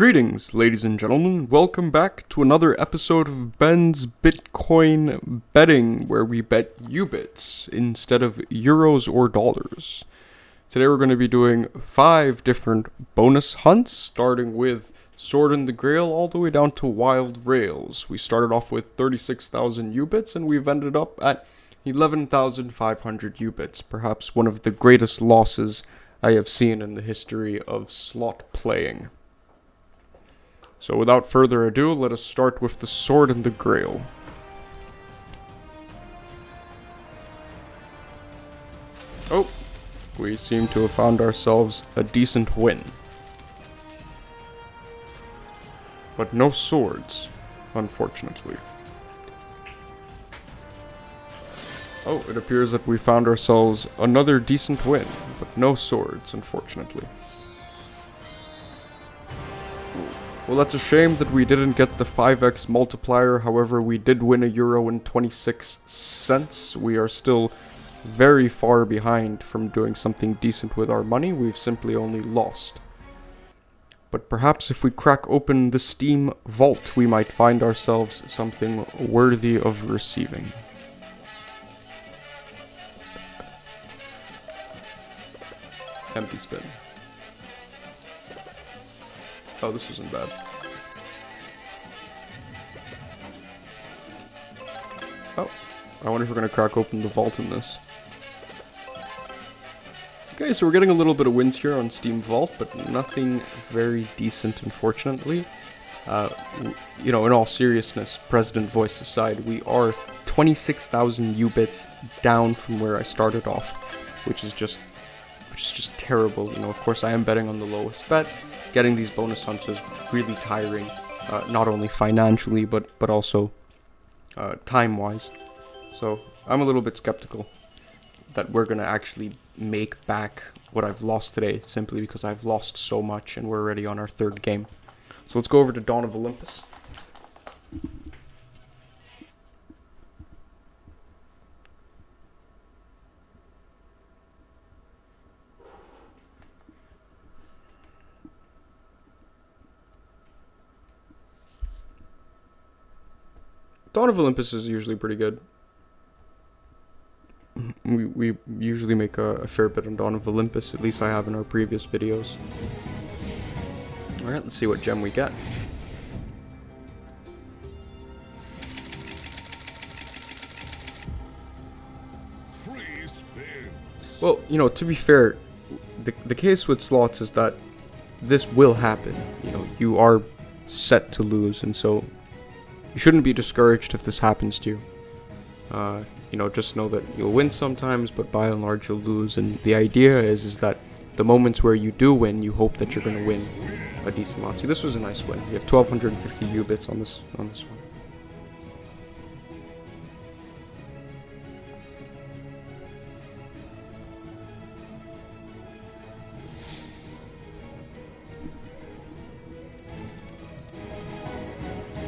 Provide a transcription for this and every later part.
Greetings, ladies and gentlemen. Welcome back to another episode of Ben's Bitcoin Betting, where we bet U-bits instead of euros or dollars. Today we're going to be doing 5 different bonus hunts, starting with Sword in the Grail all the way down to Wild Rails. We started off with 36,000 U-bits and we've ended up at 11,500 U-bits, perhaps one of the greatest losses I have seen in the history of slot playing. So without further ado, let us start with the Sword in the Grail. Oh, we seem to have found ourselves a decent win. But no swords, unfortunately. Oh, it appears that we found ourselves another decent win, but no swords, unfortunately. Well, that's a shame that we didn't get the 5x multiplier. However, we did win €1.26. We are still very far behind from doing something decent with our money. We've simply only lost. But perhaps if we crack open the Steam vault, we might find ourselves something worthy of receiving. Empty spin. Oh, this wasn't bad. Oh, I wonder if we're going to crack open the vault in this. Okay, so we're getting a little bit of wins here on Steam Vault, but nothing very decent, unfortunately. In all seriousness, President Voice aside, we are 26,000 U-bits down from where I started off, which is just terrible. Of course, I am betting on the lowest bet. Getting these bonus hunts is really tiring, not only financially, but also time-wise. So I'm a little bit skeptical that we're going to actually make back what I've lost today, simply because I've lost so much and we're already on our 3rd game. So let's go over to Dawn of Olympus. Dawn of Olympus is usually pretty good. We usually make a fair bit on Dawn of Olympus, at least I have in our previous videos. Alright, let's see what gem we get. Well, to be fair, the case with slots is that this will happen. You are set to lose, and so you shouldn't be discouraged if this happens to you. Just know that you'll win sometimes, but by and large you'll lose. And the idea is that the moments where you do win, you hope that you're going to win a decent amount. See, this was a nice win. We have 1,250 U-bits on this one.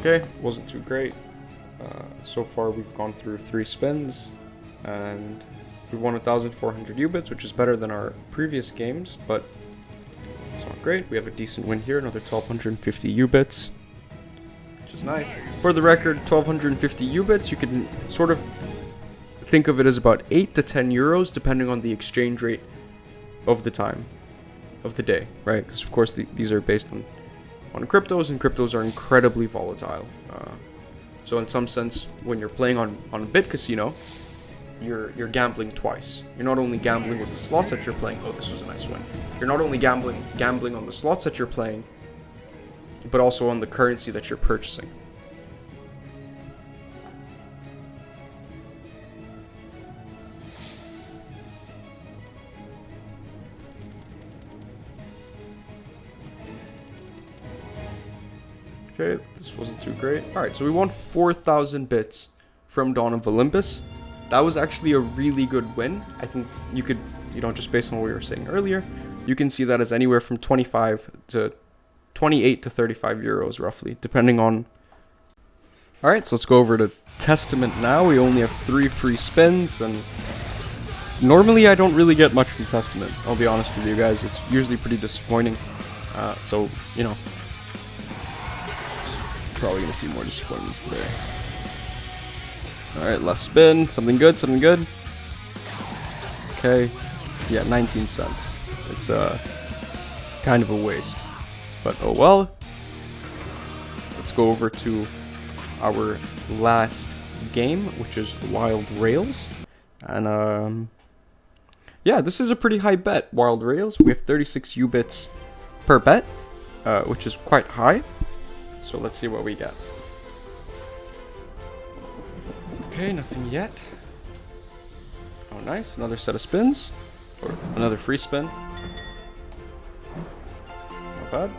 Okay, wasn't too great. So far we've gone through 3 spins and we've won 1,400 U-bits, which is better than our previous games, but it's not great. We have a decent win here, another 1,250 U-bits, which is nice. For the record, 1,250 U-bits, you can sort of think of it as about 8 to 10 euros, depending on the exchange rate of the time, of the day, right? Because of course these are based on cryptos, and cryptos are incredibly volatile. So in some sense, when you're playing on a bit casino, you're gambling twice. You're not only gambling with the slots that you're playing. Oh, this was a nice win. You're not only gambling on the slots that you're playing, but also on the currency that you're purchasing. Okay, this wasn't too great. Alright, so we won 4,000 bits from Dawn of Olympus. That was actually a really good win. I think you could, just based on what we were saying earlier, you can see that as anywhere from 28 to 35 euros roughly, depending on... Alright, so let's go over to Testament now. We only have 3 free spins, and normally I don't really get much from Testament. I'll be honest with you guys, it's usually pretty disappointing. So, probably going to see more disappointments today. Alright, last spin. Something good, something good. Okay. Yeah, 19 cents. It's kind of a waste. But oh well. Let's go over to our last game, which is Wild Rails. And yeah, this is a pretty high bet, Wild Rails. We have 36 U-bits per bet, which is quite high. So let's see what we get. Okay, nothing yet. Oh, nice. Another set of spins. Or another free spin. Not bad.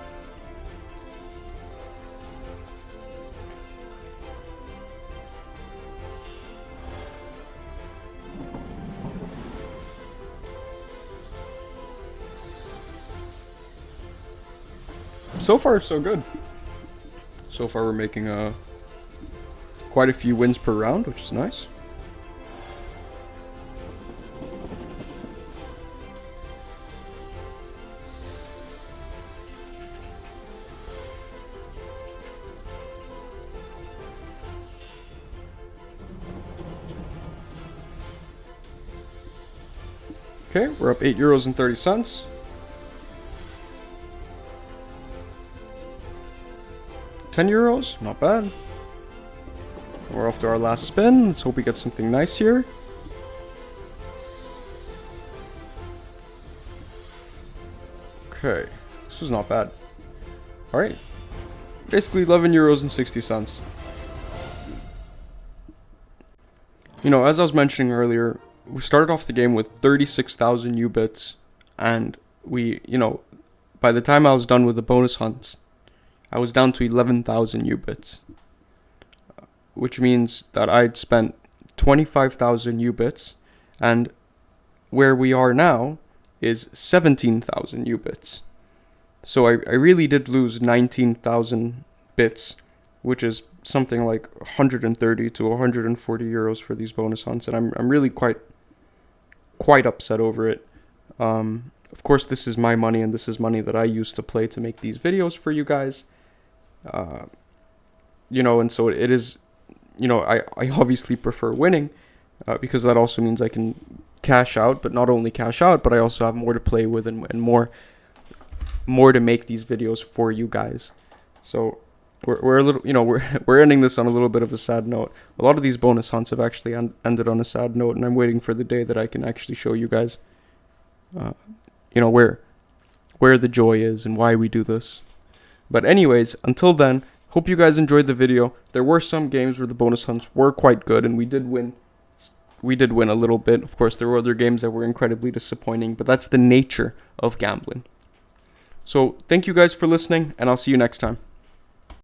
So far, so good. So far, we're making quite a few wins per round, which is nice. Okay, we're up €8.30. €10, not bad. We're off to our last spin. Let's hope we get something nice here. Okay, this was not bad. Alright, basically €11.60. You know, as I was mentioning earlier, we started off the game with 36,000 U-bits, and we, you know, by the time I was done with the bonus hunts, I was down to 11,000 U-bits, which means that I'd spent 25,000 U-bits, and where we are now is 17,000 U-bits. So I really did lose 19,000 bits, which is something like 130 to 140 euros for these bonus hunts, and I'm really quite upset over it. Of course, this is my money, and this is money that I used to play to make these videos for you guys. You know, and so it is, you know, I obviously prefer winning, because that also means I can cash out, but not only cash out, but I also have more to play with and more to make these videos for you guys. So we're a little, you know, we're ending this on a little bit of a sad note. A lot of these bonus hunts have actually ended on a sad note, and I'm waiting for the day that I can actually show you guys, you know, where the joy is and why we do this. But anyways, until then, hope you guys enjoyed the video. There were some games where the bonus hunts were quite good, and we did win a little bit. Of course, there were other games that were incredibly disappointing, but that's the nature of gambling. So thank you guys for listening, and I'll see you next time.